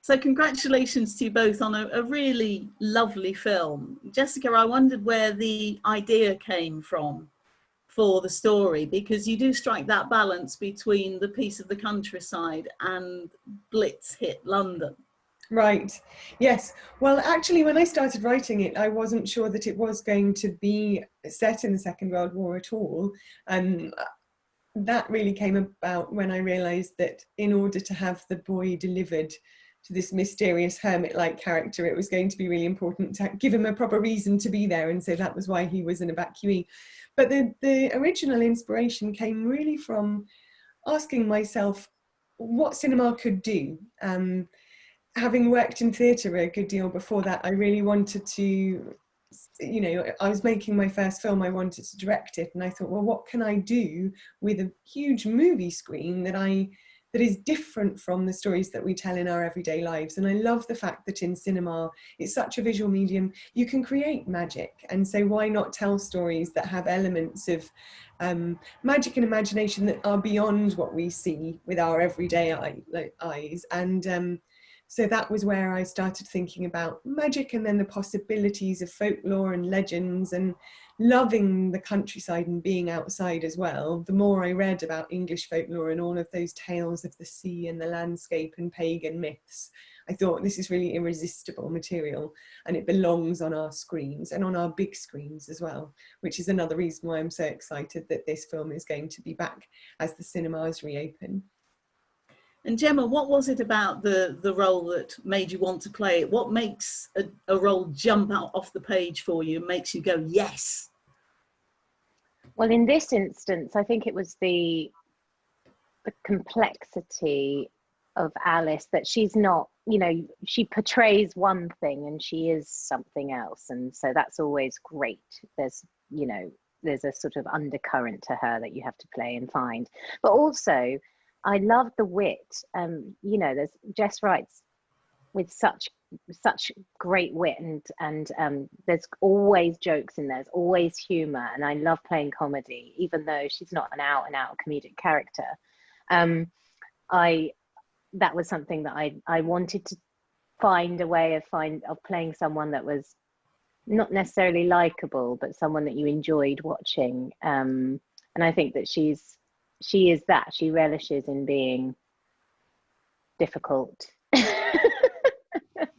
So congratulations to you both on a really lovely film. Jessica, I wondered where the idea came from for the story, because you do strike that balance between the peace of the countryside and Blitz hit London. Right. Yes. Well, actually, when I started writing it, I wasn't sure that it was going to be set in the Second World War at all. That really came about when I realised that in order to have the boy delivered to this mysterious hermit-like character, it was going to be really important to give him a proper reason to be there, and so that was why he was an evacuee. But the original inspiration came really from asking myself what cinema could do. Having worked in theatre a good deal before that, I really wanted to, I was making my first film, I wanted to direct it, and I thought, well, what can I do with a huge movie screen that is different from the stories that we tell in our everyday lives? And I love the fact that in cinema, it's such a visual medium, you can create magic. And so why not tell stories that have elements of magic and imagination that are beyond what we see with our everyday eyes? And so that was where I started thinking about magic, and then the possibilities of folklore and legends, and loving the countryside and being outside as well. The more I read about English folklore and all of those tales of the sea and the landscape and pagan myths, I thought, this is really irresistible material, and it belongs on our screens and on our big screens as well, which is another reason why I'm so excited that this film is going to be back as the cinemas reopen. And Gemma, what was it about the role that made you want to play it? What makes a role jump out off the page for you and makes you go, yes? Well, in this instance, I think it was the complexity of Alice, that she's not, she portrays one thing and she is something else. And so that's always great. There's a sort of undercurrent to her that you have to play and find. But also, I love the wit. There's Jess writes with such great wit, and there's always jokes in there. There's always humour, and I love playing comedy, even though she's not an out and out comedic character. That was something that I wanted to find a way of playing someone that was not necessarily likable, but someone that you enjoyed watching. And I think that she is that. She relishes in being difficult.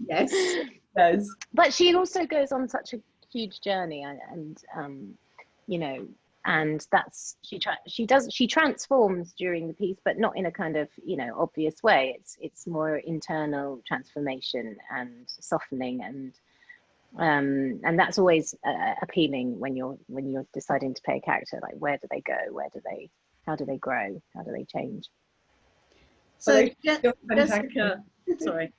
Yes, does. But she also goes on such a huge journey, and that's she transforms during the piece, but not in a kind of obvious way. It's more internal transformation and softening, and that's always appealing when you're deciding to play a character. Like, where do they go? How do they grow? How do they change? So Jessica, sorry.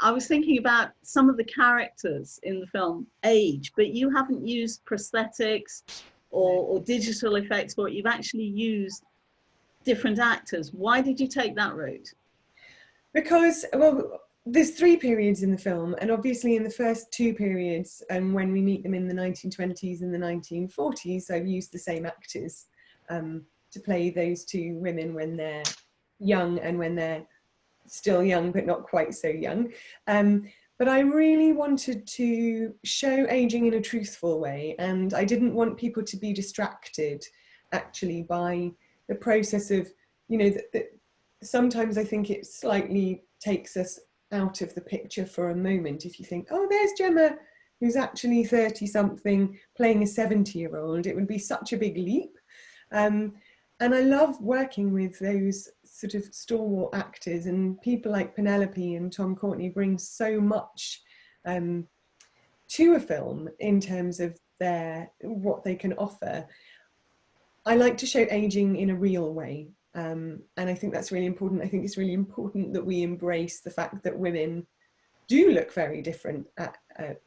I was thinking about some of the characters in the film age, but you haven't used prosthetics or digital effects for it. You've actually used different actors. Why did you take that route? Because, well, there's 3 periods in the film, and obviously in the first 2 periods, and when we meet them in the 1920s and the 1940s, I've used the same actors to play those 2 women when they're young and when they're still young but not quite so young. But I really wanted to show aging in a truthful way, and I didn't want people to be distracted actually by the process of, sometimes I think it slightly takes us out of the picture for a moment. If you think, oh, there's Gemma, who's actually 30 something playing a 70-year-old, it would be such a big leap. And I love working with those sort of stalwart actors, and people like Penelope and Tom Courtenay bring so much to a film in terms of what they can offer. I like to show aging in a real way, and I think that's really important. I think it's really important that we embrace the fact that women do look very different at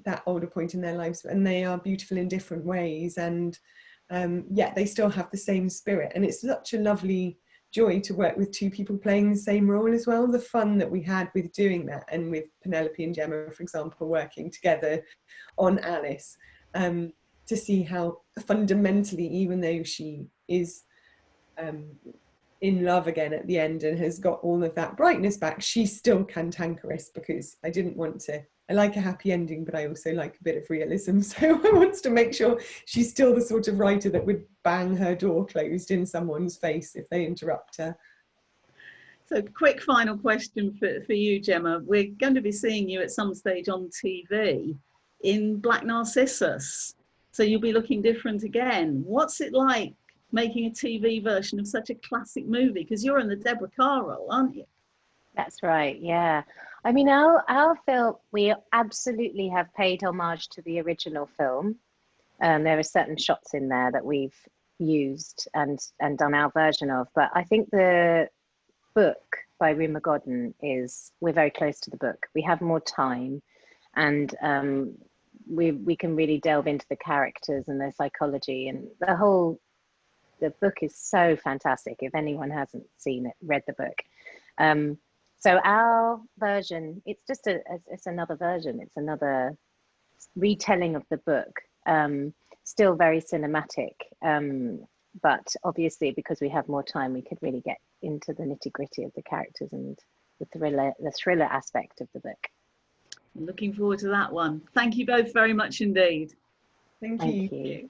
that older point in their lives, and they are beautiful in different ways, and yet they still have the same spirit. And it's such a lovely joy to work with 2 people playing the same role as well. The fun that we had with doing that, and with Penelope and Gemma, for example, working together on Alice, to see how fundamentally, even though she is in love again at the end and has got all of that brightness back, she's still cantankerous, because I didn't want to, I like a happy ending, but I also like a bit of realism. So I want to make sure she's still the sort of writer that would bang her door closed in someone's face if they interrupt her. So quick final question for you, Gemma. We're going to be seeing you at some stage on TV in Black Narcissus. So you'll be looking different again. What's it like making a TV version of such a classic movie? Because you're in the Deborah Carr role, aren't you? That's right, yeah. I mean, our film, we absolutely have paid homage to the original film. There are certain shots in there that we've used and done our version of. But I think the book by Rima Godden we're very close to the book. We have more time, and we can really delve into the characters and their psychology, and the book is so fantastic. If anyone hasn't seen it, read the book. So our version, it's just it's another version. It's another retelling of the book. Still very cinematic, but obviously because we have more time, we could really get into the nitty-gritty of the characters and the thriller aspect of the book. Looking forward to that one. Thank you both very much indeed. Thank you. Thank you.